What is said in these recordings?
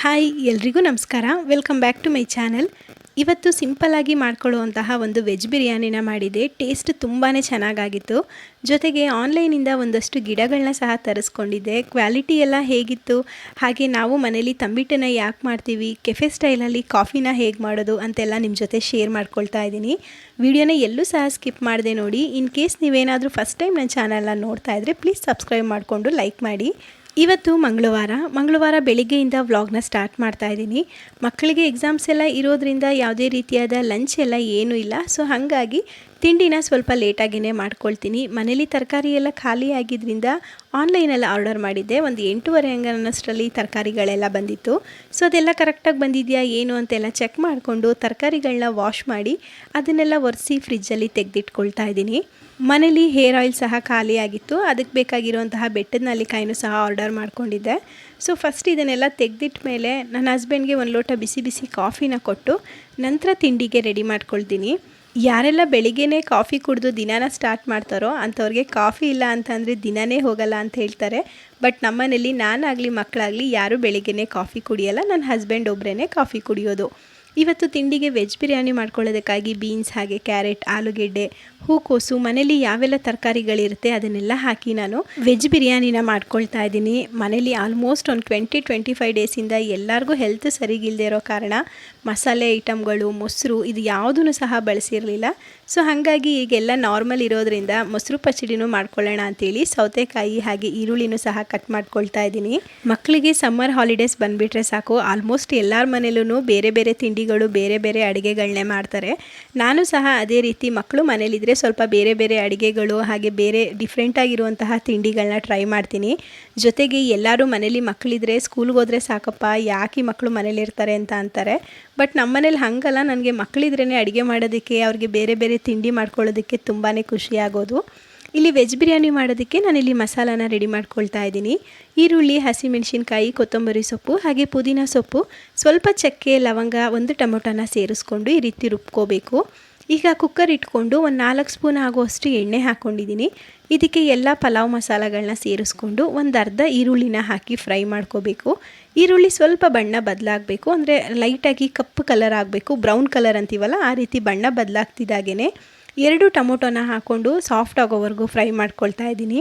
Hi ಎಲ್ರಿಗೂ ನಮಸ್ಕಾರ. Welcome back to my channel. ಇವತ್ತು ಸಿಂಪಲ್ಲಾಗಿ ಮಾಡ್ಕೊಳ್ಳುವಂತಹ ಒಂದು ವೆಜ್ ಬಿರಿಯಾನಿನ ಮಾಡಿದೆ. ಟೇಸ್ಟ್ ತುಂಬಾ ಚೆನ್ನಾಗಾಗಿತ್ತು. ಜೊತೆಗೆ ಆನ್ಲೈನಿಂದ ಒಂದಷ್ಟು ಗಿಡಗಳನ್ನ ಸಹ ತರಿಸ್ಕೊಂಡಿದ್ದೆ. ಕ್ವಾಲಿಟಿ ಎಲ್ಲ ಹೇಗಿತ್ತು, ಹಾಗೆ ನಾವು ಮನೇಲಿ ತಂಬಿಟ್ಟನ್ನು ಯಾಕೆ ಮಾಡ್ತೀವಿ, ಕೆಫೆ ಸ್ಟೈಲಲ್ಲಿ ಕಾಫಿನ ಹೇಗೆ ಮಾಡೋದು ಅಂತೆಲ್ಲ ನಿಮ್ಮ ಜೊತೆ ಶೇರ್ ಮಾಡ್ಕೊಳ್ತಾ ಇದ್ದೀನಿ. ವಿಡಿಯೋನ ಎಲ್ಲೂ ಸಹ ಸ್ಕಿಪ್ ಮಾಡದೆ ನೋಡಿ. ಇನ್ ಕೇಸ್ ನೀವೇನಾದರೂ ಫಸ್ಟ್ ಟೈಮ್ ನನ್ನ ಚಾನಲ್ನ ನೋಡ್ತಾ ಇದ್ದರೆ ಪ್ಲೀಸ್ ಸಬ್ಸ್ಕ್ರೈಬ್ ಮಾಡಿಕೊಂಡು ಲೈಕ್ ಮಾಡಿ. ಇವತ್ತು ಮಂಗಳವಾರ ಬೆಳಿಗ್ಗೆಯಿಂದ ವ್ಲಾಗ್ನ ಸ್ಟಾರ್ಟ್ ಮಾಡ್ತಾ ಇದ್ದೀನಿ. ಮಕ್ಕಳಿಗೆ ಎಕ್ಸಾಮ್ಸ್ ಎಲ್ಲ ಇರೋದ್ರಿಂದ ಯಾವುದೇ ರೀತಿಯಾದ ಲಂಚ್ ಎಲ್ಲ ಏನೂ ಇಲ್ಲ. ಸೊ ಹಾಗಾಗಿ ತಿಂಡಿನ ಸ್ವಲ್ಪ ಲೇಟಾಗಿಯೇ ಮಾಡ್ಕೊಳ್ತೀನಿ. ಮನೇಲಿ ತರಕಾರಿ ಎಲ್ಲ ಖಾಲಿ ಆಗಿದ್ದರಿಂದ ಆನ್ಲೈನಲ್ಲಿ ಆರ್ಡರ್ ಮಾಡಿದ್ದೆ. ಒಂದು 8:30 ಅನ್ನೋಷ್ಟರಲ್ಲಿ ತರಕಾರಿಗಳೆಲ್ಲ ಬಂದಿತ್ತು. ಸೊ ಅದೆಲ್ಲ ಕರೆಕ್ಟಾಗಿ ಬಂದಿದೆಯಾ ಏನು ಅಂತೆಲ್ಲ ಚೆಕ್ ಮಾಡಿಕೊಂಡು ತರಕಾರಿಗಳನ್ನ ವಾಶ್ ಮಾಡಿ ಅದನ್ನೆಲ್ಲ ಒರೆಸಿ ಫ್ರಿಜ್ಜಲ್ಲಿ ತೆಗೆದಿಟ್ಕೊಳ್ತಾ ಇದ್ದೀನಿ. ಮನೇಲಿ ಹೇರ್ ಆಯಿಲ್ ಸಹ ಖಾಲಿಯಾಗಿತ್ತು. ಅದಕ್ಕೆ ಬೇಕಾಗಿರುವಂತಹ ಬೆಟ್ಟದ ನೆಲ್ಲಿಕಾಯಿನೂ ಸಹ ಆರ್ಡರ್ ಮಾಡ್ಕೊಂಡಿದ್ದೆ. ಸೊ ಫಸ್ಟ್ ಇದನ್ನೆಲ್ಲ ತೆಗೆದಿಟ್ಟ ಮೇಲೆ ನನ್ನ ಹಸ್ಬೆಂಡ್ಗೆ ಒಂದು ಲೋಟ ಬಿಸಿ ಬಿಸಿ ಕಾಫಿನ ಕೊಟ್ಟು ನಂತರ ತಿಂಡಿಗೆ ರೆಡಿ ಮಾಡ್ಕೊಳ್ತೀನಿ. ಯಾರೆಲ್ಲ ಬೆಳಿಗ್ಗೆನೇ ಕಾಫಿ ಕುಡಿದು ದಿನಾನ ಸ್ಟಾರ್ಟ್ ಮಾಡ್ತಾರೋ ಅಂಥವ್ರಿಗೆ ಕಾಫಿ ಇಲ್ಲ ಅಂತಂದರೆ ದಿನವೇ ಹೋಗಲ್ಲ ಅಂತ ಹೇಳ್ತಾರೆ. ಬಟ್ ನಮ್ಮನೇಲಿ ನಾನಾಗಲಿ ಮಕ್ಕಳಾಗಲಿ ಯಾರೂ ಬೆಳಿಗ್ಗೆನೇ ಕಾಫಿ ಕುಡಿಯೋಲ್ಲ. ನನ್ನ ಹಸ್ಬೆಂಡ್ ಒಬ್ಬರೇ ಕಾಫಿ ಕುಡಿಯೋದು. ಇವತ್ತು ತಿಂಡಿಗೆ ವೆಜ್ ಬಿರಿಯಾನಿ ಮಾಡ್ಕೊಳ್ಳೋದಕ್ಕಾಗಿ ಬೀನ್ಸ್, ಹಾಗೆ ಕ್ಯಾರೆಟ್, ಆಲೂಗೆಡ್ಡೆ, ಹೂಕೋಸು, ಮನೇಲಿ ಯಾವೆಲ್ಲ ತರಕಾರಿಗಳಿರುತ್ತೆ ಅದನ್ನೆಲ್ಲ ಹಾಕಿ ನಾನು ವೆಜ್ ಬಿರಿಯಾನಿನ ಮಾಡ್ಕೊಳ್ತಾ ಇದ್ದೀನಿ. ಮನೇಲಿ ಆಲ್ಮೋಸ್ಟ್ ಒಂದು 20-25 ಡೇಸಿಂದ ಎಲ್ಲರಿಗೂ ಹೆಲ್ತ್ ಸರಿಗಿಲ್ಲದೆ ಇರೋ ಕಾರಣ ಮಸಾಲೆ ಐಟಮ್ಗಳು, ಮೊಸರು ಇದು ಯಾವುದೂ ಸಹ ಬಳಸಿರಲಿಲ್ಲ. ಸೊ ಹಾಗಾಗಿ ಈಗೆಲ್ಲ ನಾರ್ಮಲ್ ಇರೋದ್ರಿಂದ ಮೊಸರು ಪಚಡಿನೂ ಮಾಡ್ಕೊಳ್ಳೋಣ ಅಂಥೇಳಿ ಸೌತೆಕಾಯಿ ಹಾಗೆ ಈರುಳ್ಳಿನೂ ಸಹ ಕಟ್ ಮಾಡ್ಕೊಳ್ತಾ ಇದ್ದೀನಿ. ಮಕ್ಕಳಿಗೆ ಸಮ್ಮರ್ ಹಾಲಿಡೇಸ್ ಬಂದುಬಿಟ್ರೆ ಸಾಕು, ಆಲ್ಮೋಸ್ಟ್ ಎಲ್ಲರ ಮನೇಲೂ ಬೇರೆ ಬೇರೆ ತಿಂಡಿಗಳು, ಬೇರೆ ಬೇರೆ ಅಡುಗೆಗಳನ್ನೇ ಮಾಡ್ತಾರೆ. ನಾನು ಸಹ ಅದೇ ರೀತಿ ಮಕ್ಕಳು ಮನೇಲಿದ್ದರೆ ಸ್ವಲ್ಪ ಬೇರೆ ಬೇರೆ ಅಡುಗೆಗಳು ಹಾಗೆ ಬೇರೆ ಡಿಫ್ರೆಂಟಾಗಿರುವಂತಹ ತಿಂಡಿಗಳನ್ನ ಟ್ರೈ ಮಾಡ್ತೀನಿ. ಜೊತೆಗೆ ಎಲ್ಲರೂ ಮನೇಲಿ ಮಕ್ಕಳಿದ್ರೆ ಸ್ಕೂಲ್ಗೆ ಹೋದರೆ ಸಾಕಪ್ಪ ಯಾಕೆ ಮಕ್ಕಳು ಮನೇಲಿರ್ತಾರೆ ಅಂತ ಅಂತಾರೆ. ಬಟ್ ನಮ್ಮ ಮನೇಲಿ ಹಾಗಲ್ಲ, ನನಗೆ ಮಕ್ಕಳಿದ್ರೇ ಅಡುಗೆ ಮಾಡೋದಕ್ಕೆ, ಅವ್ರಿಗೆ ಬೇರೆ ಬೇರೆ ತಿಂಡಿ ಮಾಡ್ಕೊಳ್ಳೋದಕ್ಕೆ ತುಂಬಾ ಖುಷಿ ಆಗೋದು. ಇಲ್ಲಿ ವೆಜ್ ಬಿರಿಯಾನಿ ಮಾಡೋದಕ್ಕೆ ನಾನಿಲ್ಲಿ ಮಸಾಲಾನ ರೆಡಿ ಮಾಡ್ಕೊಳ್ತಾ ಇದ್ದೀನಿ. ಈರುಳ್ಳಿ, ಹಸಿಮೆಣಸಿನ್ಕಾಯಿ, ಕೊತ್ತಂಬರಿ ಸೊಪ್ಪು ಹಾಗೆ ಪುದೀನ ಸೊಪ್ಪು, ಸ್ವಲ್ಪ ಚಕ್ಕೆ, ಲವಂಗ, ಒಂದು ಟೊಮೊಟೊನ ಸೇರಿಸ್ಕೊಂಡು ಈ ರೀತಿ ರುಬ್ಕೋಬೇಕು. ಈಗ ಕುಕ್ಕರ್ ಇಟ್ಕೊಂಡು ಒಂದು 4 ಸ್ಪೂನ್ ಆಗುವಷ್ಟು ಎಣ್ಣೆ ಹಾಕ್ಕೊಂಡಿದ್ದೀನಿ. ಇದಕ್ಕೆ ಎಲ್ಲ ಪಲಾವ್ ಮಸಾಲೆಗಳನ್ನ ಸೇರಿಸ್ಕೊಂಡು ಒಂದು ಅರ್ಧ ಈರುಳ್ಳಿನ ಹಾಕಿ ಫ್ರೈ ಮಾಡ್ಕೋಬೇಕು. ಈರುಳ್ಳಿ ಸ್ವಲ್ಪ ಬಣ್ಣ ಬದಲಾಗಬೇಕು, ಅಂದರೆ ಲೈಟಾಗಿ ಕಪ್ಪು ಕಲರ್ ಆಗಬೇಕು, ಬ್ರೌನ್ ಕಲರ್ ಅಂತೀವಲ್ಲ ಆ ರೀತಿ ಬಣ್ಣ ಬದಲಾಗ್ತಿದ್ದಾಗೇ 2 ಟೊಮೊಟೊನ ಹಾಕ್ಕೊಂಡು ಸಾಫ್ಟ್ ಆಗೋವರೆಗೂ ಫ್ರೈ ಮಾಡ್ಕೊಳ್ತಾ ಇದ್ದೀನಿ.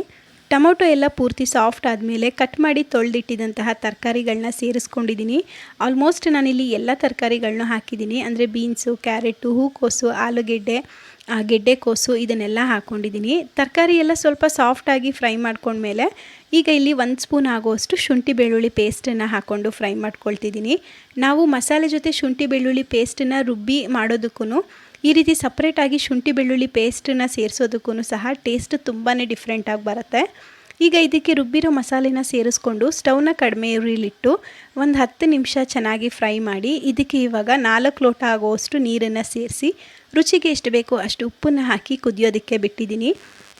ಟೊಮೊಟೊ ಎಲ್ಲ ಪೂರ್ತಿ ಸಾಫ್ಟ್ ಆದಮೇಲೆ ಕಟ್ ಮಾಡಿ ತೊಳೆದಿಟ್ಟಿದ್ದಂತಹ ತರಕಾರಿಗಳನ್ನ ಸೇರಿಸ್ಕೊಂಡಿದ್ದೀನಿ. ಆಲ್ಮೋಸ್ಟ್ ನಾನಿಲ್ಲಿ ಎಲ್ಲ ತರಕಾರಿಗಳನ್ನೂ ಹಾಕಿದ್ದೀನಿ, ಅಂದರೆ ಬೀನ್ಸು, ಕ್ಯಾರೆಟು, ಹೂಕೋಸು, ಆಲೂಗೆಡ್ಡೆ, ಗೆಡ್ಡೆಕೋಸು ಇದನ್ನೆಲ್ಲ ಹಾಕ್ಕೊಂಡಿದ್ದೀನಿ. ತರಕಾರಿ ಎಲ್ಲ ಸ್ವಲ್ಪ ಸಾಫ್ಟಾಗಿ ಫ್ರೈ ಮಾಡ್ಕೊಂಡ್ಮೇಲೆ ಈಗ ಇಲ್ಲಿ 1 ಸ್ಪೂನ್ ಆಗುವಷ್ಟು ಶುಂಠಿ ಬೆಳ್ಳುಳ್ಳಿ ಪೇಸ್ಟನ್ನು ಹಾಕ್ಕೊಂಡು ಫ್ರೈ ಮಾಡ್ಕೊಳ್ತಿದ್ದೀನಿ. ನಾವು ಮಸಾಲೆ ಜೊತೆ ಶುಂಠಿ ಬೆಳ್ಳುಳ್ಳಿ ಪೇಸ್ಟನ್ನು ರುಬ್ಬಿ ಮಾಡೋದಕ್ಕೂ ಈ ರೀತಿ ಸಪ್ರೇಟಾಗಿ ಶುಂಠಿ ಬೆಳ್ಳುಳ್ಳಿ ಪೇಸ್ಟನ್ನು ಸೇರಿಸೋದಕ್ಕೂ ಸಹ ಟೇಸ್ಟ್ ತುಂಬಾ ಡಿಫ್ರೆಂಟಾಗಿ ಬರುತ್ತೆ. ಈಗ ಇದಕ್ಕೆ ರುಬ್ಬಿರೋ ಮಸಾಲೆನ ಸೇರಿಸ್ಕೊಂಡು ಸ್ಟವ್ನ ಕಡಿಮೆ ಉರಿಲಿಟ್ಟು ಒಂದು 10 ನಿಮಿಷ ಚೆನ್ನಾಗಿ ಫ್ರೈ ಮಾಡಿ ಇದಕ್ಕೆ ಇವಾಗ 4 ಲೋಟ ಆಗುವಷ್ಟು ನೀರನ್ನು ಸೇರಿಸಿ ರುಚಿಗೆ ಎಷ್ಟು ಬೇಕೋ ಅಷ್ಟು ಉಪ್ಪನ್ನು ಹಾಕಿ ಕುದಿಯೋದಕ್ಕೆ ಬಿಟ್ಟಿದ್ದೀನಿ.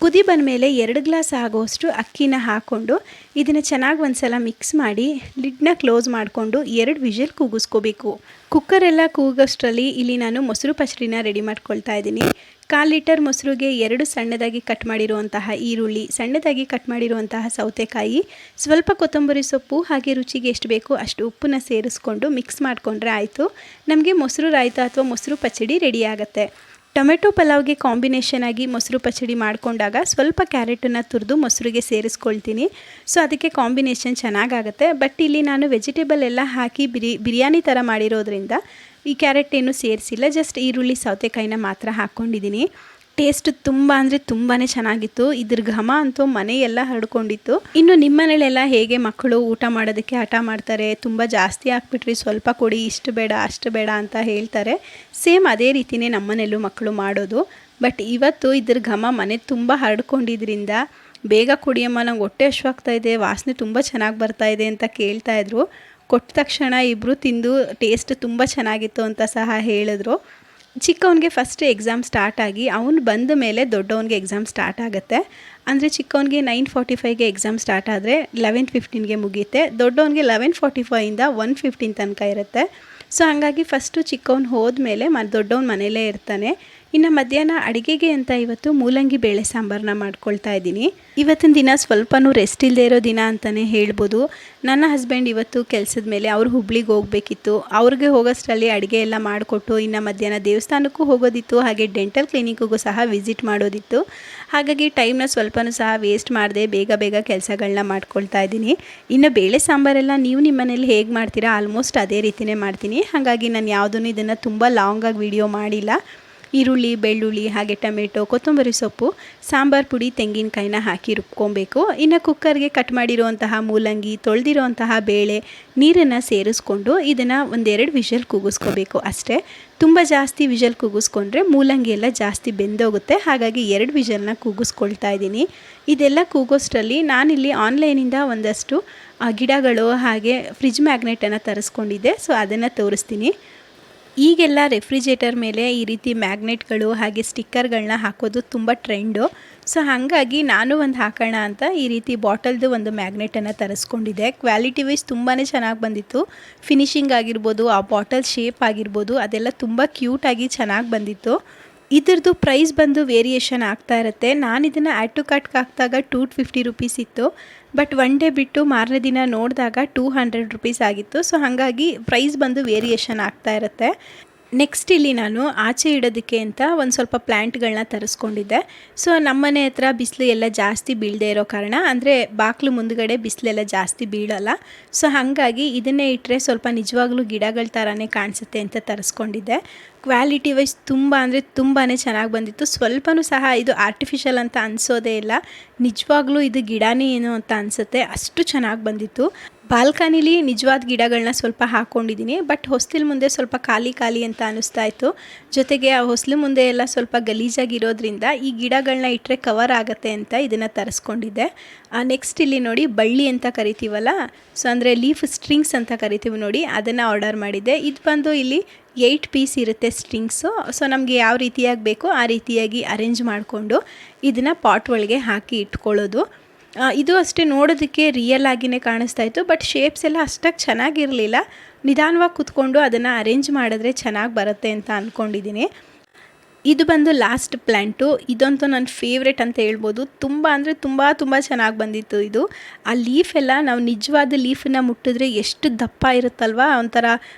ಕುದಿ ಬಂದಮೇಲೆ 2 ಗ್ಲಾಸ್ ಆಗುವಷ್ಟು ಅಕ್ಕಿನ ಹಾಕ್ಕೊಂಡು ಇದನ್ನು ಚೆನ್ನಾಗಿ ಒಂದು ಸಲ ಮಿಕ್ಸ್ ಮಾಡಿ ಲಿಡ್ನ ಕ್ಲೋಸ್ ಮಾಡಿಕೊಂಡು 2 ವಿಷಲ್ ಕೂಗಿಸ್ಕೋಬೇಕು. ಕುಕ್ಕರೆಲ್ಲ ಕೂಗೋಷ್ಟರಲ್ಲಿ ಇಲ್ಲಿ ನಾನು ಮೊಸರು ಪಚಡಿನ ರೆಡಿ ಮಾಡ್ಕೊಳ್ತಾ ಇದ್ದೀನಿ. 1/4 ಲೀಟರ್ ಮೊಸರಿಗೆ 2 ಸಣ್ಣದಾಗಿ ಕಟ್ ಮಾಡಿರುವಂತಹ ಈರುಳ್ಳಿ, ಸಣ್ಣದಾಗಿ ಕಟ್ ಮಾಡಿರುವಂತಹ ಸೌತೆಕಾಯಿ, ಸ್ವಲ್ಪ ಕೊತ್ತಂಬರಿ ಸೊಪ್ಪು ಹಾಗೆ ರುಚಿಗೆ ಎಷ್ಟು ಬೇಕೋ ಅಷ್ಟು ಉಪ್ಪನ್ನ ಸೇರಿಸ್ಕೊಂಡು ಮಿಕ್ಸ್ ಮಾಡಿಕೊಂಡ್ರೆ ಆಯಿತು. ನಮಗೆ ಮೊಸರು ರಾಯ್ತ ಅಥವಾ ಮೊಸರು ಪಚಡಿ ರೆಡಿ ಆಗುತ್ತೆ. ಟೊಮೆಟೊ ಪಲಾವ್ಗೆ ಕಾಂಬಿನೇಷನ್ ಆಗಿ ಮೊಸರು ಪಚಡಿ ಮಾಡಿಕೊಂಡಾಗ ಸ್ವಲ್ಪ ಕ್ಯಾರೆಟನ್ನು ತುರಿದು ಮೊಸರಿಗೆ ಸೇರಿಸ್ಕೊಳ್ತೀನಿ. ಸೊ ಅದಕ್ಕೆ ಕಾಂಬಿನೇಷನ್ ಚೆನ್ನಾಗಾಗುತ್ತೆ. ಬಟ್ ಇಲ್ಲಿ ನಾನು ವೆಜಿಟೇಬಲ್ ಎಲ್ಲ ಹಾಕಿ ಬಿರಿಯಾನಿ ಥರ ಮಾಡಿರೋದ್ರಿಂದ ಈ ಕ್ಯಾರೆಟ್ ಏನು ಸೇರಿಸಿಲ್ಲ, ಜಸ್ಟ್ ಈರುಳ್ಳಿ ಸೌತೆಕಾಯಿನ ಮಾತ್ರ ಹಾಕ್ಕೊಂಡಿದ್ದೀನಿ. ಟೇಸ್ಟ್ ತುಂಬ ಅಂದರೆ ತುಂಬಾ ಚೆನ್ನಾಗಿತ್ತು. ಇದ್ರ ಘಮ ಅಂತೂ ಮನೆಯೆಲ್ಲ ಹರಡ್ಕೊಂಡಿತ್ತು. ಇನ್ನು ನಿಮ್ಮ ಮನೇಲೆಲ್ಲ ಹೇಗೆ ಮಕ್ಕಳು ಊಟ ಮಾಡೋದಕ್ಕೆ ಹಠ ಮಾಡ್ತಾರೆ, ತುಂಬ ಜಾಸ್ತಿ ಹಾಕ್ಬಿಟ್ರಿ ಸ್ವಲ್ಪ ಕೊಡಿ, ಇಷ್ಟು ಬೇಡ ಅಷ್ಟು ಬೇಡ ಅಂತ ಹೇಳ್ತಾರೆ. ಸೇಮ್ ಅದೇ ರೀತಿಯೇ ನಮ್ಮನೇಲೂ ಮಕ್ಕಳು ಮಾಡೋದು. ಬಟ್ ಇವತ್ತು ಇದ್ರ ಘಮ ಮನೆ ತುಂಬ ಹರಡ್ಕೊಂಡಿದ್ರಿಂದ ಬೇಗ ಕುಡಿಯಮ್ಮ, ನಂಗೆ ಹೊಟ್ಟೆ ಹಶ್ವಾಗ್ತಾಯಿದೆ, ವಾಸನೆ ತುಂಬ ಚೆನ್ನಾಗಿ ಬರ್ತಾಯಿದೆ ಅಂತ ಕೇಳ್ತಾಯಿದ್ರು. ಕೊಟ್ಟ ತಕ್ಷಣ ಇಬ್ಬರು ತಿಂದು ಟೇಸ್ಟ್ ತುಂಬ ಚೆನ್ನಾಗಿತ್ತು ಅಂತ ಸಹ ಹೇಳಿದ್ರು. ಚಿಕ್ಕವನಿಗೆ ಫಸ್ಟ್ ಎಕ್ಸಾಮ್ ಸ್ಟಾರ್ಟ್ ಆಗಿ ಅವನು ಬಂದ ಮೇಲೆ ದೊಡ್ಡವನಿಗೆ ಎಕ್ಸಾಮ್ ಸ್ಟಾರ್ಟ್ ಆಗುತ್ತೆ. ಅಂದರೆ ಚಿಕ್ಕವನಿಗೆ 9:45ಗೆ ಎಕ್ಸಾಮ್ ಸ್ಟಾರ್ಟ್ ಆದರೆ 11:15ಗೆ ಮುಗಿಯುತ್ತೆ. ದೊಡ್ಡವನಿಗೆ 11:45ಇಂದ 1:15 ತನಕ ಇರುತ್ತೆ. ಸೊ ಹಾಗಾಗಿ ಫಸ್ಟು ಚಿಕ್ಕವನು ಹೋದ್ಮೇಲೆ ದೊಡ್ಡವನು ಮನೆಯಲ್ಲೇ ಇರ್ತಾನೆ. ಇನ್ನು ಮಧ್ಯಾಹ್ನ ಅಡುಗೆಗೆ ಅಂತ ಇವತ್ತು ಮೂಲಂಗಿ ಬೇಳೆ ಸಾಂಬಾರನ್ನ ಮಾಡ್ಕೊಳ್ತಾ ಇದ್ದೀನಿ. ಇವತ್ತಿನ ದಿನ ಸ್ವಲ್ಪನೂ ರೆಸ್ಟ್ ಇಲ್ಲದೆ ಇರೋ ದಿನ ಅಂತಲೇ ಹೇಳ್ಬೋದು. ನನ್ನ ಹಸ್ಬೆಂಡ್ ಇವತ್ತು ಕೆಲಸದ ಮೇಲೆ ಅವರು ಹುಬ್ಳಿಗೆ ಹೋಗಬೇಕಿತ್ತು. ಅವ್ರಿಗೆ ಹೋಗೋಷ್ಟರಲ್ಲಿ ಅಡುಗೆ ಎಲ್ಲ ಮಾಡಿಕೊಟ್ಟು ಇನ್ನು ಮಧ್ಯಾಹ್ನ ದೇವಸ್ಥಾನಕ್ಕೂ ಹೋಗೋದಿತ್ತು, ಹಾಗೆ ಡೆಂಟಲ್ ಕ್ಲಿನಿಕ್ಕಿಗೂ ಸಹ ವಿಸಿಟ್ ಮಾಡೋದಿತ್ತು. ಹಾಗಾಗಿ ಟೈಮ್ನ ಸ್ವಲ್ಪನೂ ಸಹ ವೇಸ್ಟ್ ಮಾಡದೆ ಬೇಗ ಬೇಗ ಕೆಲಸಗಳನ್ನ ಮಾಡ್ಕೊಳ್ತಾ ಇದ್ದೀನಿ. ಇನ್ನು ಬೇಳೆ ಸಾಂಬಾರೆಲ್ಲ ನೀವು ನಿಮ್ಮ ಮನೇಲಿ ಹೇಗೆ ಮಾಡ್ತೀರಾ ಆಲ್ಮೋಸ್ಟ್ ಅದೇ ರೀತಿಯೇ ಮಾಡ್ತೀನಿ. ಹಾಗಾಗಿ ನಾನು ಯಾವುದೂ ಇದನ್ನು ತುಂಬ ಲಾಂಗಾಗಿ ವಿಡಿಯೋ ಮಾಡಿಲ್ಲ. ಈರುಳ್ಳಿ, ಬೆಳ್ಳುಳ್ಳಿ, ಹಾಗೆ ಟೊಮೆಟೊ, ಕೊತ್ತಂಬರಿ ಸೊಪ್ಪು, ಸಾಂಬಾರು ಪುಡಿ, ತೆಂಗಿನಕಾಯಿನ ಹಾಕಿ ರುಬ್ಕೊಬೇಕು. ಇನ್ನು ಕುಕ್ಕರ್ಗೆ ಕಟ್ ಮಾಡಿರುವಂತಹ ಮೂಲಂಗಿ, ತೊಳೆದಿರುವಂತಹ ಬೇಳೆ, ನೀರನ್ನು ಸೇರಿಸ್ಕೊಂಡು ಇದನ್ನು ಒಂದೆರಡು ವಿಷಲ್ ಕೂಗಿಸ್ಕೋಬೇಕು ಅಷ್ಟೇ. ತುಂಬ ಜಾಸ್ತಿ ವಿಷಲ್ ಕೂಗಿಸ್ಕೊಂಡ್ರೆ ಮೂಲಂಗಿ ಎಲ್ಲ ಜಾಸ್ತಿ ಬೆಂದೋಗುತ್ತೆ. ಹಾಗಾಗಿ 2 ವಿಷಲ್ನ ಕೂಗಿಸ್ಕೊಳ್ತಾ ಇದ್ದೀನಿ. ಇದೆಲ್ಲ ಕೂಗೋಷ್ಟರಲ್ಲಿ ನಾನಿಲ್ಲಿ ಆನ್ಲೈನಿಂದ ಒಂದಷ್ಟು ಗಿಡಗಳು ಹಾಗೆ ಫ್ರಿಜ್ ಮ್ಯಾಗ್ನೆಟನ್ನು ತರಿಸ್ಕೊಂಡಿದ್ದೆ. ಸೊ ಅದನ್ನು ತೋರಿಸ್ತೀನಿ. ಈಗೆಲ್ಲ ರೆಫ್ರಿಜರೇಟರ್ ಮೇಲೆ ಈ ರೀತಿ ಮ್ಯಾಗ್ನೆಟ್ಗಳು ಹಾಗೆ ಸ್ಟಿಕ್ಕರ್ಗಳನ್ನ ಹಾಕೋದು ತುಂಬ ಟ್ರೆಂಡು. ಸೊ ಹಾಗಾಗಿ ನಾನು ಒಂದು ಹಾಕೋಣ ಅಂತ ಈ ರೀತಿ ಬಾಟಲ್ದು ಒಂದು ಮ್ಯಾಗ್ನೆಟನ್ನು ತರಿಸ್ಕೊಂಡಿದ್ದೆ. ಕ್ವಾಲಿಟಿ ವೈಸ್ ತುಂಬಾ ಚೆನ್ನಾಗಿ ಬಂದಿತ್ತು. ಫಿನಿಶಿಂಗ್ ಆಗಿರ್ಬೋದು, ಆ ಬಾಟಲ್ ಶೇಪ್ ಆಗಿರ್ಬೋದು, ಅದೆಲ್ಲ ತುಂಬ ಕ್ಯೂಟಾಗಿ ಚೆನ್ನಾಗಿ ಬಂದಿತ್ತು. ಇದ್ರದ್ದು ಪ್ರೈಸ್ ಬಂದು ವೇರಿಯೇಷನ್ ಆಗ್ತಾ ಇರುತ್ತೆ. ನಾನು ಇದನ್ನು ಆ್ಯಡ್ ಟು ಕಾರ್ಟ್ಗೆ ಹಾಕಿದಾಗ 250 ರುಪೀಸ್ ಇತ್ತು. ಬಟ್ ಒನ್ ಡೇ ಬಿಟ್ಟು ಮಾರನೇ ದಿನ ನೋಡಿದಾಗ 200 ರುಪೀಸ್ ಆಗಿತ್ತು. ಸೊ ಹಾಗಾಗಿ ಪ್ರೈಸ್ ಬಂದು ವೇರಿಯೇಷನ್ ಆಗ್ತಾ ಇರುತ್ತೆ. ನೆಕ್ಸ್ಟ್ ಇಲ್ಲಿ ನಾನು ಆಚೆ ಇಡೋದಕ್ಕೆ ಅಂತ ಒಂದು ಸ್ವಲ್ಪ ಪ್ಲ್ಯಾಂಟ್ಗಳನ್ನ ತರಿಸ್ಕೊಂಡಿದ್ದೆ. ಸೊ ನಮ್ಮನೆ ಹತ್ರ ಬಿಸಿಲು ಎಲ್ಲ ಜಾಸ್ತಿ ಬೀಳದೇ ಇರೋ ಕಾರಣ, ಅಂದರೆ ಬಾಗಿಲು ಮುಂದುಗಡೆ ಬಿಸಿಲೆಲ್ಲ ಜಾಸ್ತಿ ಬೀಳಲ್ಲ. ಸೊ ಹಾಗಾಗಿ ಇದನ್ನೇ ಇಟ್ಟರೆ ಸ್ವಲ್ಪ ನಿಜವಾಗ್ಲೂ ಗಿಡಗಳ ಥರನೇ ಕಾಣಿಸುತ್ತೆ ಅಂತ ತರಿಸ್ಕೊಂಡಿದ್ದೆ. ಕ್ವಾಲಿಟಿ ವೈಸ್ ತುಂಬ ಅಂದರೆ ತುಂಬಾ ಚೆನ್ನಾಗಿ ಬಂದಿತ್ತು. ಸ್ವಲ್ಪನೂ ಸಹ ಇದು ಆರ್ಟಿಫಿಷಿಯಲ್ ಅಂತ ಅನಿಸೋದೇ ಇಲ್ಲ. ನಿಜವಾಗ್ಲೂ ಇದು ಗಿಡನೇ ಏನು ಅಂತ ಅನಿಸುತ್ತೆ, ಅಷ್ಟು ಚೆನ್ನಾಗಿ ಬಂದಿತ್ತು. ಬಾಲ್ಕನಿಲಿ ನಿಜವಾದ ಗಿಡಗಳನ್ನ ಸ್ವಲ್ಪ ಹಾಕ್ಕೊಂಡಿದ್ದೀನಿ. ಬಟ್ ಹೊಸ್ತಿಲ್ ಮುಂದೆ ಸ್ವಲ್ಪ ಖಾಲಿ ಖಾಲಿ ಅಂತ ಅನ್ನಿಸ್ತಾ ಇತ್ತು. ಜೊತೆಗೆ ಆ ಹೊಸ್ಲು ಮುಂದೆ ಎಲ್ಲ ಸ್ವಲ್ಪ ಗಲೀಜಾಗಿರೋದ್ರಿಂದ ಈ ಗಿಡಗಳನ್ನ ಇಟ್ಟರೆ ಕವರ್ ಆಗುತ್ತೆ ಅಂತ ಇದನ್ನು ತರಿಸ್ಕೊಂಡಿದ್ದೆ. ನೆಕ್ಸ್ಟ್ ಇಲ್ಲಿ ನೋಡಿ ಬಳ್ಳಿ ಅಂತ ಕರಿತೀವಲ್ಲ, ಸೊ ಅಂದರೆ ಲೀಫ್ ಸ್ಟ್ರಿಂಗ್ಸ್ ಅಂತ ಕರಿತೀವಿ ನೋಡಿ, ಅದನ್ನು ಆರ್ಡರ್ ಮಾಡಿದ್ದೆ. ಇದು ಬಂದು ಇಲ್ಲಿ 8 ಪೀಸ್ ಇರುತ್ತೆ ಸ್ಟ್ರಿಂಗ್ಸು. ಸೊ ನಮಗೆ ಯಾವ ರೀತಿಯಾಗಿ ಬೇಕೋ ಆ ರೀತಿಯಾಗಿ ಅರೇಂಜ್ ಮಾಡಿಕೊಂಡು ಇದನ್ನು ಪಾಟ್ ಒಳಗೆ ಹಾಕಿ ಇಟ್ಕೊಳ್ಳೋದು. ಇದು ಅಷ್ಟೇ ನೋಡೋದಕ್ಕೆ ರಿಯಲ್ ಆಗಿಯೇ ಕಾಣಿಸ್ತಾ ಇತ್ತು. ಬಟ್ ಶೇಪ್ಸ್ ಎಲ್ಲ ಅಷ್ಟಾಗಿ ಚೆನ್ನಾಗಿರಲಿಲ್ಲ. ನಿಧಾನವಾಗಿ ಕೂತ್ಕೊಂಡು ಅದನ್ನು ಅರೇಂಜ್ ಮಾಡಿದ್ರೆ ಚೆನ್ನಾಗಿ ಬರುತ್ತೆ ಅಂತ ಅಂದ್ಕೊಂಡಿದ್ದೀನಿ. ಇದು ಬಂದು ಲಾಸ್ಟ್ ಪ್ಲ್ಯಾಂಟು. ಇದಂತೂ ನನ್ನ ಫೇವ್ರೆಟ್ ಅಂತ ಹೇಳ್ಬೋದು. ತುಂಬ ಅಂದರೆ ತುಂಬ ಚೆನ್ನಾಗಿ ಬಂದಿತ್ತು ಇದು. ಆ ಲೀಫ್ ಎಲ್ಲ ನಾವು ನಿಜವಾದ ಲೀಫನ್ನು ಮುಟ್ಟಿದ್ರೆ ಎಷ್ಟು ದಪ್ಪ ಇರುತ್ತಲ್ವ, ಒಂಥರ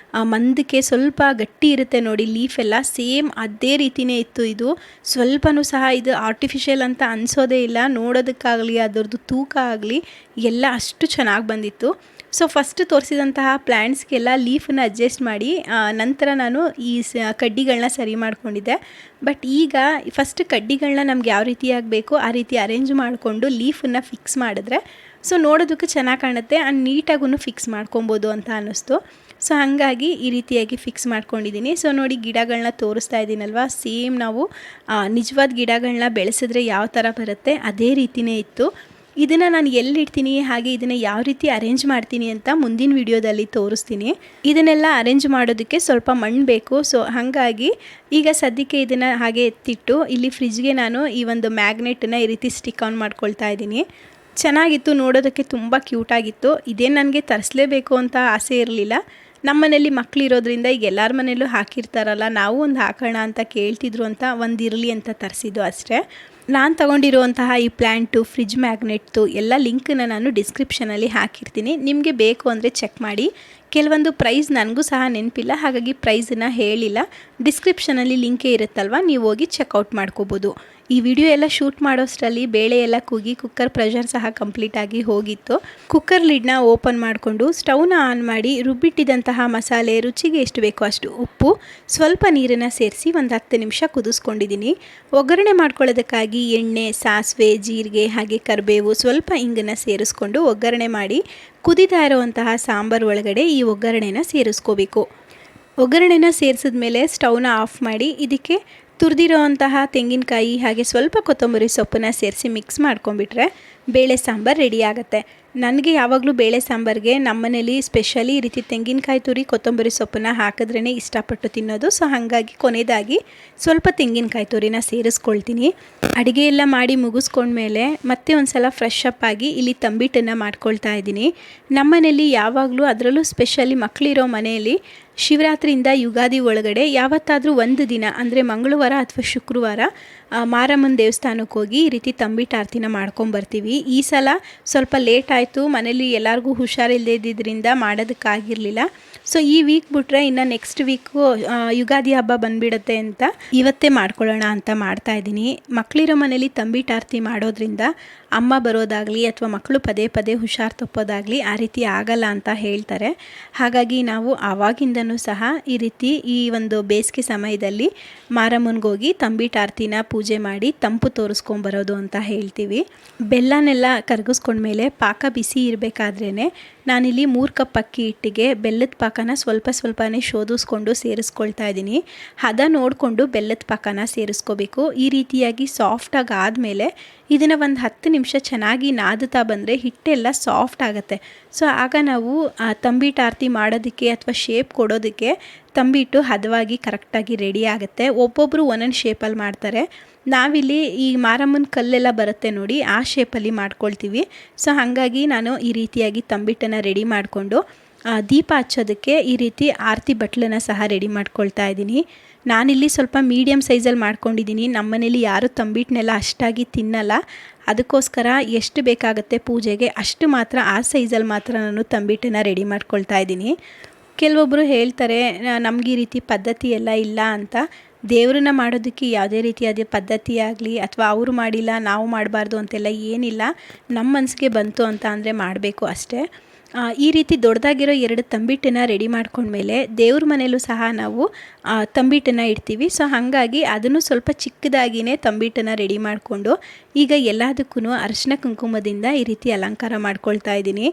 ಮಂದಕ್ಕೆ ಸ್ವಲ್ಪ ಗಟ್ಟಿ ಇರುತ್ತೆ ನೋಡಿ ಲೀಫ್ ಎಲ್ಲ, ಸೇಮ್ ಅದೇ ರೀತಿಯೇ ಇತ್ತು ಇದು. ಸ್ವಲ್ಪನೂ ಸಹ ಇದು ಆರ್ಟಿಫಿಷಿಯಲ್ ಅಂತ ಅನಿಸೋದೇ ಇಲ್ಲ. ನೋಡೋದಕ್ಕಾಗಲಿ ಅದರದ್ದು ತೂಕ ಆಗಲಿ ಎಲ್ಲ ಅಷ್ಟು ಚೆನ್ನಾಗಿ ಬಂದಿತ್ತು. ಸೊ ಫಸ್ಟ್ ತೋರಿಸಿದಂತಹ ಪ್ಲ್ಯಾಂಟ್ಸ್ಗೆಲ್ಲ ಲೀಫನ್ನು ಅಡ್ಜಸ್ಟ್ ಮಾಡಿ ನಂತರ ನಾನು ಈ ಕಡ್ಡಿಗಳನ್ನ ಸರಿ ಮಾಡ್ಕೊಂಡಿದ್ದೆ. ಬಟ್ ಈಗ ಫಸ್ಟ್ ಕಡ್ಡಿಗಳನ್ನ ನಮ್ಗೆ ಯಾವ ರೀತಿಯಾಗಿ ಬೇಕೋ ಆ ರೀತಿ ಅರೇಂಜ್ ಮಾಡಿಕೊಂಡು ಲೀಫನ್ನು ಫಿಕ್ಸ್ ಮಾಡಿದ್ರೆ ಸೊ ನೋಡೋದಕ್ಕೆ ಚೆನ್ನಾಗಿ ಕಾಣುತ್ತೆ ಆ್ಯಂಡ್ ನೀಟಾಗೂ ಫಿಕ್ಸ್ ಮಾಡ್ಕೊಬೋದು ಅಂತ ಅನ್ನಿಸ್ತು. ಸೊ ಹಾಗಾಗಿ ಈ ರೀತಿಯಾಗಿ ಫಿಕ್ಸ್ ಮಾಡ್ಕೊಂಡಿದ್ದೀನಿ. ಸೊ ನೋಡಿ ಗಿಡಗಳನ್ನ ತೋರಿಸ್ತಾ ಇದ್ದೀನಲ್ವ, ಸೇಮ್ ನಾವು ನಿಜವಾದ ಗಿಡಗಳನ್ನ ಬೆಳೆಸಿದ್ರೆ ಯಾವ ಥರ ಬರುತ್ತೆ ಅದೇ ರೀತಿಯೇ ಇತ್ತು. ಇದನ್ನು ನಾನು ಎಲ್ಲಿಡ್ತೀನಿ ಹಾಗೆ ಇದನ್ನು ಯಾವ ರೀತಿ ಅರೇಂಜ್ ಮಾಡ್ತೀನಿ ಅಂತ ಮುಂದಿನ ವಿಡಿಯೋದಲ್ಲಿ ತೋರಿಸ್ತೀನಿ. ಇದನ್ನೆಲ್ಲ ಅರೇಂಜ್ ಮಾಡೋದಕ್ಕೆ ಸ್ವಲ್ಪ ಮಣ್ಣು ಬೇಕು. ಸೊ ಹಾಗಾಗಿ ಈಗ ಸದ್ಯಕ್ಕೆ ಇದನ್ನು ಹಾಗೆ ಎತ್ತಿಟ್ಟು ಇಲ್ಲಿ ಫ್ರಿಜ್ಗೆ ನಾನು ಈ ಒಂದು ಮ್ಯಾಗ್ನೆಟನ್ನು ಈ ರೀತಿ ಸ್ಟಿಕ್ ಆನ್ ಮಾಡ್ಕೊಳ್ತಾ ಇದ್ದೀನಿ. ಚೆನ್ನಾಗಿತ್ತು, ನೋಡೋದಕ್ಕೆ ತುಂಬ ಕ್ಯೂಟಾಗಿತ್ತು. ಇದೇನು ನನಗೆ ತರಿಸಲೇಬೇಕು ಅಂತ ಆಸೆ ಇರಲಿಲ್ಲ. ನಮ್ಮ ಮನೇಲಿ ಮಕ್ಕಳಿರೋದ್ರಿಂದ ಈಗ ಎಲ್ಲರ ಮನೇಲೂ ಹಾಕಿರ್ತಾರಲ್ಲ, ನಾವು ಒಂದು ಹಾಕೋಣ ಅಂತ ಕೇಳ್ತಿದ್ರು ಅಂತ ಒಂದು ಇರಲಿ ಅಂತ ತರಿಸಿದ್ದು ಅಷ್ಟೇ. ನಾನು ತೊಗೊಂಡಿರುವಂತಹ ಈ ಪ್ಲ್ಯಾಂಟು, ಫ್ರಿಜ್ ಮ್ಯಾಗ್ನೆಟ್ದು ಎಲ್ಲ ಲಿಂಕನ್ನು ನಾನು ಡಿಸ್ಕ್ರಿಪ್ಷನಲ್ಲಿ ಹಾಕಿರ್ತೀನಿ. ನಿಮಗೆ ಬೇಕು ಅಂದರೆ ಚೆಕ್ ಮಾಡಿ. ಕೆಲವೊಂದು ಪ್ರೈಸ್ ನನಗೂ ಸಹ ನೆನಪಿಲ್ಲ, ಹಾಗಾಗಿ ಪ್ರೈಸನ್ನು ಹೇಳಿಲ್ಲ. ಡಿಸ್ಕ್ರಿಪ್ಷನಲ್ಲಿ ಲಿಂಕೇ ಇರುತ್ತಲ್ವ, ನೀವು ಹೋಗಿ ಚೆಕ್ಔಟ್ ಮಾಡ್ಕೋಬೋದು. ಈ ವಿಡಿಯೋ ಎಲ್ಲ ಶೂಟ್ ಮಾಡೋಷ್ಟರಲ್ಲಿ ಬೇಳೆ ಎಲ್ಲ ಕೂಗಿ ಕುಕ್ಕರ್ ಪ್ರೆಷರ್ ಸಹ ಕಂಪ್ಲೀಟಾಗಿ ಹೋಗಿತ್ತು. ಕುಕ್ಕರ್ ಲಿಡ್ನ ಓಪನ್ ಮಾಡಿಕೊಂಡು ಸ್ಟವ್ನ ಆನ್ ಮಾಡಿ ರುಬ್ಬಿಟ್ಟಿದ್ದಂತಹ ಮಸಾಲೆ, ರುಚಿಗೆ ಎಷ್ಟು ಬೇಕೋ ಅಷ್ಟು ಉಪ್ಪು, ಸ್ವಲ್ಪ ನೀರನ್ನು ಸೇರಿಸಿ ಒಂದು 10 ನಿಮಿಷ ಕುದಿಸ್ಕೊಂಡಿದ್ದೀನಿ. ಒಗ್ಗರಣೆ ಮಾಡ್ಕೊಳ್ಳೋದಕ್ಕಾಗಿ ಎಣ್ಣೆ, ಸಾಸಿವೆ, ಜೀರಿಗೆ ಹಾಗೆ ಕರಿಬೇವು, ಸ್ವಲ್ಪ ಇಂಗನ್ನು ಸೇರಿಸ್ಕೊಂಡು ಒಗ್ಗರಣೆ ಮಾಡಿ ಕುದೀತಾ ಇರುವಂತಹ ಸಾಂಬಾರು ಒಳಗಡೆ ಈ ಒಗ್ಗರಣೆನ ಸೇರಿಸ್ಕೋಬೇಕು. ಒಗ್ಗರಣೆನ ಸೇರಿಸಿದ ಮೇಲೆ ಸ್ಟವ್ನ ಆಫ್ ಮಾಡಿ ಇದಕ್ಕೆ ತುರಿದಿರೋವಂತಹ ತೆಂಗಿನಕಾಯಿ ಹಾಗೆ ಸ್ವಲ್ಪ ಕೊತ್ತಂಬರಿ ಸೊಪ್ಪನ್ನು ಸೇರಿಸಿ ಮಿಕ್ಸ್ ಮಾಡ್ಕೊಂಡ್ಬಿಟ್ರೆ ಬೇಳೆ ಸಾಂಬಾರು ರೆಡಿ ಆಗುತ್ತೆ. ನನಗೆ ಯಾವಾಗಲೂ ಬೇಳೆ ಸಾಂಬಾರಿಗೆ ನಮ್ಮನೇಲಿ ಸ್ಪೆಷಲಿ ಈ ರೀತಿ ತೆಂಗಿನಕಾಯಿ ತುರಿ ಕೊತ್ತಂಬರಿ ಸೊಪ್ಪನ್ನು ಹಾಕಿದ್ರೇ ಇಷ್ಟಪಟ್ಟು ತಿನ್ನೋದು. ಸೊ ಹಾಗಾಗಿ ಕೊನೆಯದಾಗಿ ಸ್ವಲ್ಪ ತೆಂಗಿನಕಾಯಿ ತುರಿನ ಸೇರಿಸ್ಕೊಳ್ತೀನಿ. ಅಡುಗೆ ಎಲ್ಲ ಮಾಡಿ ಮುಗಿಸ್ಕೊಂಡ್ಮೇಲೆ ಮತ್ತೆ ಒಂದು ಸಲ ಫ್ರೆಶ್ ಅಪ್ ಆಗಿ ಇಲ್ಲಿ ತಂಬಿಟ್ಟನ್ನು ಮಾಡ್ಕೊಳ್ತಾ ಇದ್ದೀನಿ. ನಮ್ಮನೇಲಿ ಯಾವಾಗಲೂ, ಅದರಲ್ಲೂ ಸ್ಪೆಷಲಿ ಮಕ್ಕಳಿರೋ ಮನೆಯಲ್ಲಿ ಶಿವರಾತ್ರಿಯಿಂದ ಯುಗಾದಿ ಒಳಗಡೆ ಯಾವತ್ತಾದರೂ ಒಂದು ದಿನ ಅಂದರೆ ಮಂಗಳವಾರ ಅಥವಾ ಶುಕ್ರವಾರ ಮಾರಮ್ಮನ ದೇವಸ್ಥಾನಕ್ಕೆ ಹೋಗಿ ಈ ರೀತಿ ತಂಬಿಟ್ಟು ಆರತಿನ ಮಾಡ್ಕೊಂಬರ್ತೀವಿ. ಈ ಸಲ ಸ್ವಲ್ಪ ಲೇಟ್ ಆಯಿತು, ಮನೇಲಿ ಎಲ್ಲರಿಗೂ ಹುಷಾರಿಲ್ಲದೆ ಇದ್ದಿದ್ದರಿಂದ ಮಾಡೋದಕ್ಕಾಗಿರಲಿಲ್ಲ. ಸೊ ಈ ವೀಕ್ ಬಿಟ್ರೆ ಇನ್ನು ನೆಕ್ಸ್ಟ್ ವೀಕು ಯುಗಾದಿ ಹಬ್ಬ ಬಂದುಬಿಡುತ್ತೆ ಅಂತ ಇವತ್ತೇ ಮಾಡ್ಕೊಳ್ಳೋಣ ಅಂತ ಮಾಡ್ತಾಯಿದ್ದೀನಿ. ಮಕ್ಕಳಿರೋ ಮನೇಲಿ ತಂಬಿಟ್ಟು ಆರತಿ ಮಾಡೋದ್ರಿಂದ ಅಮ್ಮ ಬರೋದಾಗಲಿ ಅಥವಾ ಮಕ್ಕಳು ಪದೇ ಪದೇ ಹುಷಾರು ತಪ್ಪೋದಾಗಲಿ ಆ ರೀತಿ ಆಗಲ್ಲ ಅಂತ ಹೇಳ್ತಾರೆ. ಹಾಗಾಗಿ ನಾವು ಆವಾಗಿಂದನೂ ಸಹ ಈ ರೀತಿ ಈ ಒಂದು ಬೇಸಿಗೆ ಸಮಯದಲ್ಲಿ ಮಾರಮ್ಮನಿಗೋಗಿ ತಂಬಿಟ್ಟು ಆರತಿನ ಪೂಜೆ ಮಾಡಿ ತಂಪು ತೋರಿಸ್ಕೊಂಬರೋದು ಅಂತ ಹೇಳ್ತೀವಿ. ಬೆಲ್ಲನೆಲ್ಲ ಕರಗಿಸ್ಕೊಂಡ್ಮೇಲೆ ಪಾಕ ಬಿಸಿ ಇರಬೇಕಾದ್ರೇ ನಾನಿಲ್ಲಿ 3 ಕಪ್ ಅಕ್ಕಿ ಹಿಟ್ಟಿಗೆ ಬೆಲ್ಲದ ಪಾಕನ ಸ್ವಲ್ಪನೇ ಶೋಧಿಸ್ಕೊಂಡು ಸೇರಿಸ್ಕೊಳ್ತಾ ಇದ್ದೀನಿ. ಹದ ನೋಡಿಕೊಂಡು ಬೆಲ್ಲದ ಪಾಕನ ಸೇರಿಸ್ಕೋಬೇಕು. ಈ ರೀತಿಯಾಗಿ ಸಾಫ್ಟಾಗಿ ಆದಮೇಲೆ ಇದನ್ನು ಒಂದು 10 ನಿಮಿಷ ಚೆನ್ನಾಗಿ ನಾದುತ್ತಾ ಬಂದರೆ ಹಿಟ್ಟೆಲ್ಲ ಸಾಫ್ಟ್ ಆಗುತ್ತೆ. ಸೊ ಆಗ ನಾವು ತಂಬಿಟ್ಟು ಆರತಿ ಮಾಡೋದಕ್ಕೆ ಅಥವಾ ಶೇಪ್ ಕೊಡೋದಕ್ಕೆ ತಂಬಿಟ್ಟು ಹದವಾಗಿ ಕರೆಕ್ಟಾಗಿ ರೆಡಿ ಆಗುತ್ತೆ. ಒಬ್ಬೊಬ್ಬರು ಒಂದೊಂದು ಶೇಪಲ್ಲಿ ಮಾಡ್ತಾರೆ. ನಾವಿಲ್ಲಿ ಈ ಮಾರಮ್ಮನ ಕಲ್ಲೆಲ್ಲ ಬರುತ್ತೆ ನೋಡಿ, ಆ ಶೇಪಲ್ಲಿ ಮಾಡ್ಕೊಳ್ತೀವಿ. ಸೊ ಹಾಗಾಗಿ ನಾನು ಈ ರೀತಿಯಾಗಿ ತಂಬಿಟ್ಟನ್ನು ರೆಡಿ ಮಾಡಿಕೊಂಡು ದೀಪ ಹಚ್ಚೋದಕ್ಕೆ ಈ ರೀತಿ ಆರತಿ ಬಟ್ಲನ್ನು ಸಹ ರೆಡಿ ಮಾಡ್ಕೊಳ್ತಾ ಇದ್ದೀನಿ. ನಾನಿಲ್ಲಿ ಸ್ವಲ್ಪ ಮೀಡಿಯಮ್ ಸೈಜಲ್ಲಿ ಮಾಡ್ಕೊಂಡಿದ್ದೀನಿ. ನಮ್ಮನೇಲಿ ಯಾರೂ ತಂಬಿಟ್ಟನ್ನೆಲ್ಲ ಅಷ್ಟಾಗಿ ತಿನ್ನಲ್ಲ. ಅದಕ್ಕೋಸ್ಕರ ಎಷ್ಟು ಬೇಕಾಗುತ್ತೆ ಪೂಜೆಗೆ ಅಷ್ಟು ಮಾತ್ರ ಆ ಸೈಜಲ್ಲಿ ಮಾತ್ರ ನಾನು ತಂಬಿಟ್ಟನ್ನು ರೆಡಿ ಮಾಡ್ಕೊಳ್ತಾ ಇದ್ದೀನಿ. ಕೆಲವೊಬ್ಬರು ಹೇಳ್ತಾರೆ ನಮಗೆ ಈ ರೀತಿ ಪದ್ಧತಿ ಎಲ್ಲ ಇಲ್ಲ ಅಂತ. ದೇವ್ರನ್ನ ಮಾಡೋದಕ್ಕೆ ಯಾವುದೇ ರೀತಿಯಾದ ಪದ್ಧತಿ ಆಗಲಿ ಅಥವಾ ಅವರು ಮಾಡಿಲ್ಲ ನಾವು ಮಾಡಬಾರ್ದು ಅಂತೆಲ್ಲ ಏನಿಲ್ಲ. ನಮ್ಮ ಮನಸ್ಸಿಗೆ ಬಂತು ಅಂತ ಅಂದರೆ ಮಾಡಬೇಕು ಅಷ್ಟೇ. ಈ ರೀತಿ ದೊಡ್ಡದಾಗಿರೋ 2 ತಂಬಿಟ್ಟನ್ನು ರೆಡಿ ಮಾಡ್ಕೊಂಡ್ಮೇಲೆ ದೇವ್ರ ಮನೆಯಲ್ಲೂ ಸಹ ನಾವು ತಂಬಿಟ್ಟನ್ನು ಇಡ್ತೀವಿ. ಸೊ ಹಾಗಾಗಿ ಅದನ್ನು ಸ್ವಲ್ಪ ಚಿಕ್ಕದಾಗಿಯೇ ತಂಬಿಟ್ಟನ್ನು ರೆಡಿ ಮಾಡಿಕೊಂಡು ಈಗ ಎಲ್ಲದಕ್ಕೂ ಅರಿಶಿನ ಕುಂಕುಮದಿಂದ ಈ ರೀತಿ ಅಲಂಕಾರ ಮಾಡ್ಕೊಳ್ತಾ ಇದ್ದೀನಿ.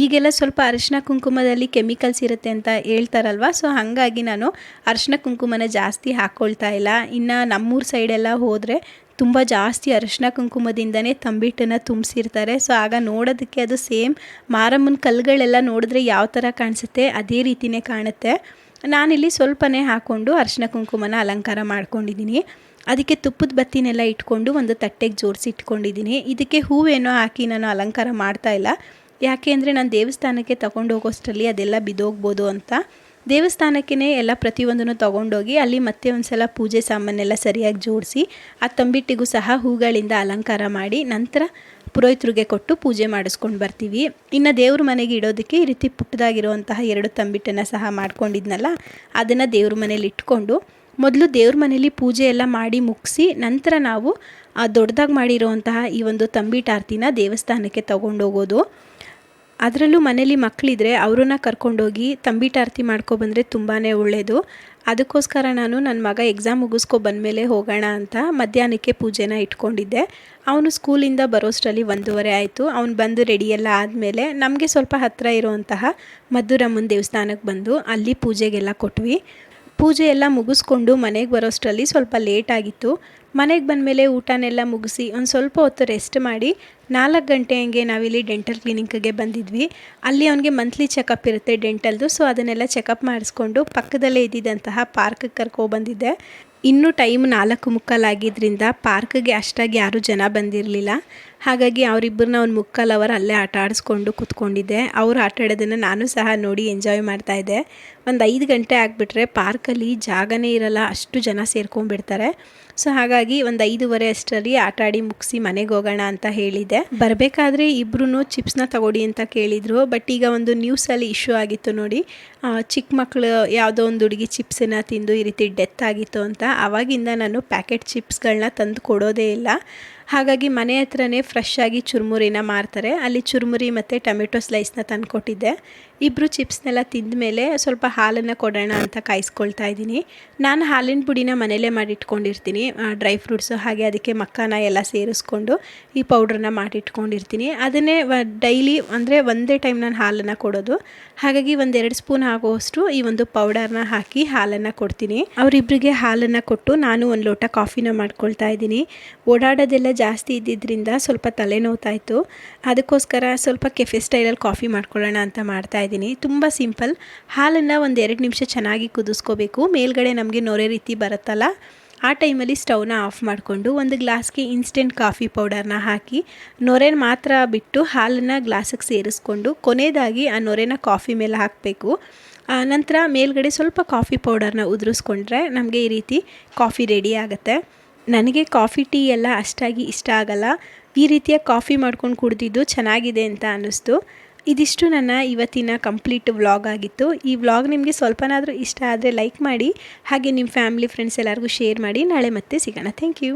ಈಗೆಲ್ಲ ಸ್ವಲ್ಪ ಅರಿಶಿನ ಕುಂಕುಮದಲ್ಲಿ ಕೆಮಿಕಲ್ಸ್ ಇರುತ್ತೆ ಅಂತ ಹೇಳ್ತಾರಲ್ವ. ಸೊ ಹಾಗಾಗಿ ನಾನು ಅರಿಶಿನ ಕುಂಕುಮನ ಜಾಸ್ತಿ ಹಾಕ್ಕೊಳ್ತಾ ಇಲ್ಲ. ಇನ್ನು ನಮ್ಮೂರ ಸೈಡೆಲ್ಲ ಹೋದರೆ ತುಂಬ ಜಾಸ್ತಿ ಅರಿಶಿನ ಕುಂಕುಮದಿಂದನೇ ತಂಬಿಟ್ಟನ್ನು ತುಂಬಿಸಿರ್ತಾರೆ. ಸೊ ಆಗ ನೋಡೋದಕ್ಕೆ ಅದು ಸೇಮ್ ಮಾರಮ್ಮನ ಕಲ್ಲುಗಳೆಲ್ಲ ನೋಡಿದ್ರೆ ಯಾವ ಥರ ಕಾಣಿಸುತ್ತೆ ಅದೇ ರೀತಿಯೇ ಕಾಣುತ್ತೆ. ನಾನಿಲ್ಲಿ ಸ್ವಲ್ಪನೇ ಹಾಕ್ಕೊಂಡು ಅರಿಶಿನ ಕುಂಕುಮನ ಅಲಂಕಾರ ಮಾಡ್ಕೊಂಡಿದ್ದೀನಿ. ಅದಕ್ಕೆ ತುಪ್ಪದ ಬತ್ತಿನೆಲ್ಲ ಇಟ್ಕೊಂಡು ಒಂದು ತಟ್ಟೆಗೆ ಜೋಡಿಸಿ ಇಟ್ಕೊಂಡಿದ್ದೀನಿ. ಇದಕ್ಕೆ ಹೂವೇನೋ ಹಾಕಿ ನಾನು ಅಲಂಕಾರ ಮಾಡ್ತಾ ಇಲ್ಲ. ಯಾಕೆ ಅಂದರೆ ನಾನು ದೇವಸ್ಥಾನಕ್ಕೆ ತೊಗೊಂಡೋಗೋಷ್ಟರಲ್ಲಿ ಅದೆಲ್ಲ ಬಿದ್ದೋಗ್ಬೋದು ಅಂತ ದೇವಸ್ಥಾನಕ್ಕೇ ಎಲ್ಲ ಪ್ರತಿಯೊಂದನ್ನು ತೊಗೊಂಡೋಗಿ ಅಲ್ಲಿ ಮತ್ತೆ ಒಂದು ಸಲ ಪೂಜೆ ಸಾಮಾನೆಲ್ಲ ಸರಿಯಾಗಿ ಜೋಡಿಸಿ ಆ ತಂಬಿಟ್ಟಿಗೂ ಸಹ ಹೂಗಳಿಂದ ಅಲಂಕಾರ ಮಾಡಿ ನಂತರ ಪುರೋಹಿತರಿಗೆ ಕೊಟ್ಟು ಪೂಜೆ ಮಾಡಿಸ್ಕೊಂಡು ಬರ್ತೀವಿ. ಇನ್ನು ದೇವ್ರ ಮನೆಗೆ ಇಡೋದಕ್ಕೆ ಈ ರೀತಿ ಪುಟ್ಟದಾಗಿರುವಂತಹ 2 ತಂಬಿಟ್ಟನ್ನು ಸಹ ಮಾಡ್ಕೊಂಡಿದ್ನಲ್ಲ, ಅದನ್ನು ದೇವ್ರ ಮನೇಲಿ ಇಟ್ಕೊಂಡು ಮೊದಲು ದೇವ್ರ ಮನೇಲಿ ಪೂಜೆ ಎಲ್ಲ ಮಾಡಿ ಮುಗಿಸಿ ನಂತರ ನಾವು ದೊಡ್ಡದಾಗಿ ಮಾಡಿರುವಂತಹ ಈ ಒಂದು ತಂಬಿಟ್ಟು ಆರತಿನ ದೇವಸ್ಥಾನಕ್ಕೆ ತೊಗೊಂಡೋಗೋದು. ಅದರಲ್ಲೂ ಮನೇಲಿ ಮಕ್ಕಳಿದ್ರೆ ಅವ್ರನ್ನ ಕರ್ಕೊಂಡೋಗಿ ತಂಬಿಟ್ಟು ಆರತಿ ಮಾಡ್ಕೊಬಂದರೆ ತುಂಬಾ ಒಳ್ಳೆಯದು. ಅದಕ್ಕೋಸ್ಕರ ನಾನು ನನ್ನ ಮಗ ಎಕ್ಸಾಮ್ ಮುಗಿಸ್ಕೊ ಬಂದಮೇಲೆ ಹೋಗೋಣ ಅಂತ ಮಧ್ಯಾಹ್ನಕ್ಕೆ ಪೂಜೆನ ಇಟ್ಕೊಂಡಿದ್ದೆ. ಅವನು ಸ್ಕೂಲಿಂದ ಬರೋಷ್ಟರಲ್ಲಿ 1:30 ಆಯಿತು. ಅವನು ಬಂದು ರೆಡಿಯೆಲ್ಲ ಆದಮೇಲೆ ನಮಗೆ ಸ್ವಲ್ಪ ಹತ್ತಿರ ಇರುವಂತಹ ಮದ್ದೂರಮ್ಮನ ದೇವಸ್ಥಾನಕ್ಕೆ ಬಂದು ಅಲ್ಲಿ ಪೂಜೆಗೆಲ್ಲ ಕೊಟ್ವಿ. ಪೂಜೆ ಎಲ್ಲ ಮುಗಿಸ್ಕೊಂಡು ಮನೆಗೆ ಬರೋಷ್ಟರಲ್ಲಿ ಸ್ವಲ್ಪ ಲೇಟ್ ಆಗಿತ್ತು. ಮನೆಗೆ ಬಂದಮೇಲೆ ಊಟನೆಲ್ಲ ಮುಗಿಸಿ ಒಂದು ಸ್ವಲ್ಪ ಹೊತ್ತು ರೆಸ್ಟ್ ಮಾಡಿ 4 ಗಂಟೆ ಹಂಗೆ ನಾವಿಲ್ಲಿ ಡೆಂಟಲ್ ಕ್ಲಿನಿಕ್ಗೆ ಬಂದಿದ್ವಿ. ಅಲ್ಲಿ ಅವನಿಗೆ ಮಂತ್ಲಿ ಚೆಕಪ್ ಇರುತ್ತೆ ಡೆಂಟಲ್ದು. ಸೊ ಅದನ್ನೆಲ್ಲ ಚೆಕಪ್ ಮಾಡಿಸ್ಕೊಂಡು ಪಕ್ಕದಲ್ಲೇ ಇದ್ದಿದ್ದಂತಹ ಪಾರ್ಕಿಗೆ ಕರ್ಕೊಬಂದಿದ್ದೆ. ಇನ್ನೂ ಟೈಮ್ 4:45 ಆಗಿದ್ದರಿಂದ ಪಾರ್ಕ್ಗೆ ಅಷ್ಟಾಗಿ ಯಾರೂ ಜನ ಬಂದಿರಲಿಲ್ಲ. ಹಾಗಾಗಿ ಅವರಿಬ್ಬರನ್ನ ಒಂದು 3/4 ಅವರ್ ಅಲ್ಲೇ ಆಟ ಆಡಿಸ್ಕೊಂಡು ಕೂತ್ಕೊಂಡಿದ್ದೆ. ಅವರು ಆಟ ಆಡೋದನ್ನು ನಾನು ಸಹ ನೋಡಿ ಎಂಜಾಯ್ ಮಾಡ್ತಾಯಿದ್ದೆ. ಒಂದು 5 ಗಂಟೆ ಆಗಿಬಿಟ್ರೆ ಪಾರ್ಕಲ್ಲಿ ಜಾಗನೇ ಇರಲ್ಲ, ಅಷ್ಟು ಜನ ಸೇರ್ಕೊಂಡ್ಬಿಡ್ತಾರೆ. ಸೊ ಹಾಗಾಗಿ ಒಂದು 5:30 ಅಷ್ಟರಲ್ಲಿ ಆಟ ಆಡಿ ಮುಗಿಸಿ ಮನೆಗೆ ಹೋಗೋಣ ಅಂತ ಹೇಳಿದ್ದೆ. ಬರಬೇಕಾದ್ರೆ ಇಬ್ಬರೂ ಚಿಪ್ಸ್ನ ತಗೊಡಿ ಅಂತ ಕೇಳಿದರು. ಬಟ್ ಈಗ ಒಂದು ನ್ಯೂಸಲ್ಲಿ ಇಶ್ಯೂ ಆಗಿತ್ತು ನೋಡಿ, ಚಿಕ್ಕ ಮಕ್ಕಳು ಯಾವುದೋ ಒಂದು ಹುಡುಗಿ ಚಿಪ್ಸನ್ನು ತಿಂದು ಈ ರೀತಿ ಡೆತ್ ಆಗಿತ್ತು ಅಂತ. ಆವಾಗಿಂದ ನಾನು ಪ್ಯಾಕೆಟ್ ಚಿಪ್ಸ್ಗಳನ್ನ ತಂದು ಕೊಡೋದೇ ಇಲ್ಲ. ಹಾಗಾಗಿ ಮನೆ ಹತ್ರನೇ ಫ್ರೆಶ್ ಆಗಿ ಚುರುಮುರಿನ ಮಾರ್ತಾರೆ, ಅಲ್ಲಿ ಚುರುಮುರಿ ಮತ್ತು ಟೊಮೆಟೊ ಸ್ಲೈಸ್ನ ತಂದು ಕೊಟ್ಟಿದ್ದೆ. ಇಬ್ಬರು ಚಿಪ್ಸ್ನೆಲ್ಲ ತಿಂದ ಮೇಲೆ ಸ್ವಲ್ಪ ಹಾಲನ್ನು ಕೊಡೋಣ ಅಂತ ಕಾಯಿಸ್ಕೊಳ್ತಾ ಇದ್ದೀನಿ. ನಾನು ಹಾಲಿನ ಪುಡಿನ ಮನೇಲೇ ಮಾಡಿಟ್ಕೊಂಡಿರ್ತೀನಿ. ಡ್ರೈ ಫ್ರೂಟ್ಸು ಹಾಗೆ ಅದಕ್ಕೆ ಮಕ್ಕನ ಎಲ್ಲ ಸೇರಿಸ್ಕೊಂಡು ಈ ಪೌಡ್ರನ್ನ ಮಾಡಿಟ್ಕೊಂಡಿರ್ತೀನಿ. ಅದನ್ನೇ ಡೈಲಿ ಅಂದರೆ ಒಂದೇ ಟೈಮ್ ನಾನು ಹಾಲನ್ನು ಕೊಡೋದು. ಹಾಗಾಗಿ 1-2 ಸ್ಪೂನ್ ಆಗುವಷ್ಟು ಈ ಒಂದು ಪೌಡರ್ನ ಹಾಕಿ ಹಾಲನ್ನು ಕೊಡ್ತೀನಿ. ಅವರಿಬ್ಬರಿಗೆ ಹಾಲನ್ನು ಕೊಟ್ಟು ನಾನು 1 ಲೋಟ ಕಾಫಿನ ಮಾಡ್ಕೊಳ್ತಾ ಇದ್ದೀನಿ. ಓಡಾಡೋದೆಲ್ಲ ಜಾಸ್ತಿ ಇದ್ದಿದ್ದರಿಂದ ಸ್ವಲ್ಪ ತಲೆನೋವ್ತಾಯಿತ್ತು. ಅದಕ್ಕೋಸ್ಕರ ಸ್ವಲ್ಪ ಕೆಫೆ ಸ್ಟೈಲಲ್ಲಿ ಕಾಫಿ ಮಾಡ್ಕೊಳ್ಳೋಣ ಅಂತ ಮಾಡ್ತಾ ಇದ್ದೀನಿ. ತುಂಬ ಸಿಂಪಲ್. ಹಾಲನ್ನು 1-2 ನಿಮಿಷ ಚೆನ್ನಾಗಿ ಕುದಿಸ್ಕೋಬೇಕು. ಮೇಲ್ಗಡೆ ನಮಗೆ ನೊರೆ ರೀತಿ ಬರುತ್ತಲ್ಲ, ಆ ಟೈಮಲ್ಲಿ ಸ್ಟವ್ನ ಆಫ್ ಮಾಡಿಕೊಂಡು 1 ಗ್ಲಾಸ್ಗೆ ಇನ್ಸ್ಟೆಂಟ್ ಕಾಫಿ ಪೌಡರ್ನ ಹಾಕಿ ನೊರೆನ ಮಾತ್ರ ಬಿಟ್ಟು ಹಾಲನ್ನು ಗ್ಲಾಸಿಗೆ ಸೇರಿಸ್ಕೊಂಡು ಕೊನೆಯದಾಗಿ ಆ ನೊರೆನ ಕಾಫಿ ಮೇಲೆ ಹಾಕಬೇಕು. ನಂತರ ಮೇಲ್ಗಡೆ ಸ್ವಲ್ಪ ಕಾಫಿ ಪೌಡರ್ನ ಉದುರಿಸ್ಕೊಂಡ್ರೆ ನಮಗೆ ಈ ರೀತಿ ಕಾಫಿ ರೆಡಿ ಆಗುತ್ತೆ. ನನಗೆ ಕಾಫಿ ಟೀ ಎಲ್ಲ ಅಷ್ಟಾಗಿ ಇಷ್ಟ ಆಗಲ್ಲ. ಈ ರೀತಿಯ ಕಾಫಿ ಮಾಡ್ಕೊಂಡು ಕುಡಿದಿದ್ದು ಚೆನ್ನಾಗಿದೆ ಅಂತ ಅನ್ನಿಸ್ತು. ಇದಿಷ್ಟು ನನ್ನ ಇವತ್ತಿನ ಕಂಪ್ಲೀಟ್ ವ್ಲಾಗ್ ಆಗಿತ್ತು. ಈ ವ್ಲಾಗ್ ನಿಮಗೆ ಸ್ವಲ್ಪನಾದರೂ ಇಷ್ಟ ಆದರೆ ಲೈಕ್ ಮಾಡಿ, ಹಾಗೆ ನಿಮ್ಮ ಫ್ಯಾಮಿಲಿ ಫ್ರೆಂಡ್ಸ್ ಎಲ್ಲರಿಗೂ ಶೇರ್ ಮಾಡಿ. ನಾಳೆ ಮತ್ತೆ ಸಿಗೋಣ. Thank you.